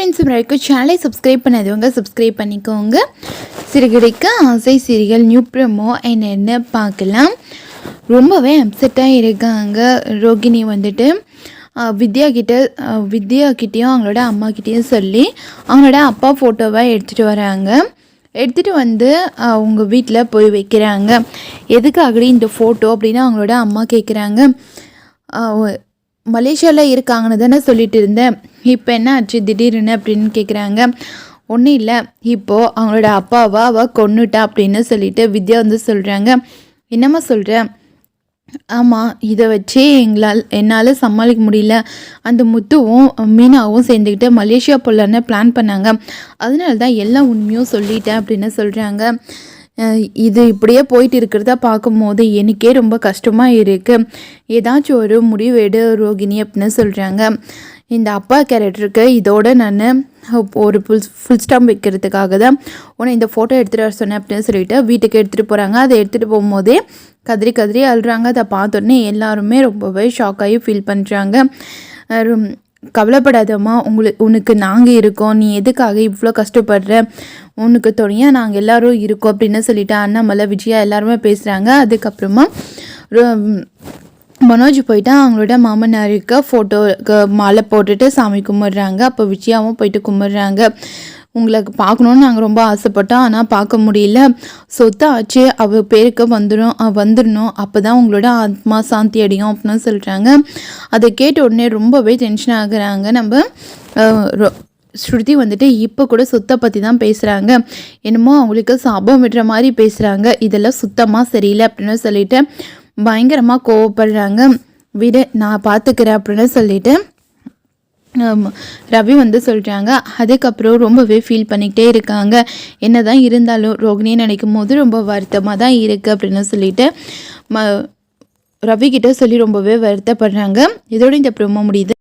Friends, வரைக்கும் சேனலை subscribe பண்ணாதவங்க சப்ஸ்கிரைப் பண்ணிக்கோங்க. சிறுகடிக்க ஆசை சீரியல் நியூ ப்ரோமோ என்னென்னு பார்க்கலாம். ரொம்பவே அப்செட்டாக இருக்காங்க ரோகிணி. வந்துட்டு வித்யாக்கிட்டேயும் அவங்களோட அம்மாக்கிட்டேயும் சொல்லி அவங்களோட அப்பா ஃபோட்டோவை எடுத்துகிட்டு வராங்க. எடுத்துகிட்டு வந்து அவங்க வீட்டில் போய் வைக்கிறாங்க. எதுக்காகடி இந்த ஃபோட்டோ அப்படின்னு அவங்களோட அம்மா கேட்குறாங்க. மலேசியாவில் இருக்காங்கன்னு தானே சொல்லிட்டு இருந்தேன், இப்போ என்ன ஆச்சு திடீர்னு அப்படின்னு கேட்குறாங்க. ஒன்றும் இல்லை, இப்போது அவங்களோட அப்பாவா அவள் கொன்னுட்டா அப்படின்னு சொல்லிட்டு வித்யா வந்து சொல்கிறாங்க. என்னம்மா சொல்கிறேன்? ஆமாம், இதை வச்சே என்னால் சமாளிக்க முடியல. அந்த முத்துவும் மீனாவும் சேர்ந்துக்கிட்டு மலேசியா போகலான்னு பிளான் பண்ணாங்க. அதனால தான் எல்லா உண்மையும் சொல்லிட்டேன் அப்படின்னு சொல்கிறாங்க. இது இப்படியே போயிட்டு இருக்கிறத பார்க்கும்போது எனக்கே ரொம்ப கஷ்டமாக இருக்குது. ஏதாச்சும் ஒரு முடிவு எடு ரோகிணி அப்படின்னு சொல்கிறாங்க. இந்த அப்பா கேரக்டருக்கு இதோட நான் ஒரு ஃபுல் ஸ்டாப் வைக்கிறதுக்காக தான் உன்னை இந்த ஃபோட்டோ எடுத்துகிட்டு வர சொன்னேன் அப்படின்னு சொல்லிட்டு வீட்டுக்கு எடுத்துகிட்டு போகிறாங்க. அதை எடுத்துகிட்டு போகும்போதே கதறி கதறி அழுறாங்க. அதை பார்த்தோன்னே எல்லாருமே ரொம்பவே ஷாக்காகி ஃபீல் பண்ணுறாங்க. கவலைப்படாதம்மா, உனக்கு நாங்கள் இருக்கோம், நீ எதுக்காக இவ்வளோ கஷ்டப்படுற, உனக்கு துணையாக நாங்கள் எல்லோரும் இருக்கோம் அப்படின்னு சொல்லிட்டு அண்ணாமலை விஜயா எல்லாருமே பேசுகிறாங்க. அதுக்கப்புறமா மனோஜ் போயிட்டு அவங்களோட மாமனாருக்கு ஃபோட்டோக்கு மாலை போட்டுட்டு சாமி கும்பிட்றாங்க. அப்போ விஜயாவும் போயிட்டு கும்பிட்றாங்க. உங்களுக்கு பார்க்கணுன்னு நாங்கள் ரொம்ப ஆசைப்பட்டோம், ஆனால் பார்க்க முடியல. சொத்து ஆச்சு அவ பேருக்கு வந்துடணும், அப்போ தான் உங்களோட ஆத்மா சாந்தி அடையும் அப்படின்னு சொல்கிறாங்க. அதை கேட்ட உடனே ரொம்பவே டென்ஷன் ஆகுறாங்க. நம்ம ஸ்ருதி வந்துட்டு இப்போ கூட சொத்தை பற்றி தான் பேசுகிறாங்க. என்னமோ அவங்களுக்கு சாபம் விடுற மாதிரி பேசுகிறாங்க. இதெல்லாம் சுத்தமாக சரியில்லை அப்படின்னு சொல்லிட்டு பயங்கரமாக கோவப்படுறாங்க. விட நான் பார்த்துக்கிறேன் அப்படின்னு சொல்லிட்டு ரவி வந்து சொல்கிறாங்க. அதுக்கப்புறம் ரொம்பவே ஃபீல் பண்ணிக்கிட்டே இருக்காங்க. என்ன தான் இருந்தாலும் ரோகிணியை நினைக்கும் போது ரொம்ப வருத்தமாக தான் இருக்குது அப்படின்னு சொல்லிட்டு ரவி கிட்ட சொல்லி ரொம்பவே வருத்தப்படுறாங்க. இதோட இந்த ப்ரோமோ முடியுது.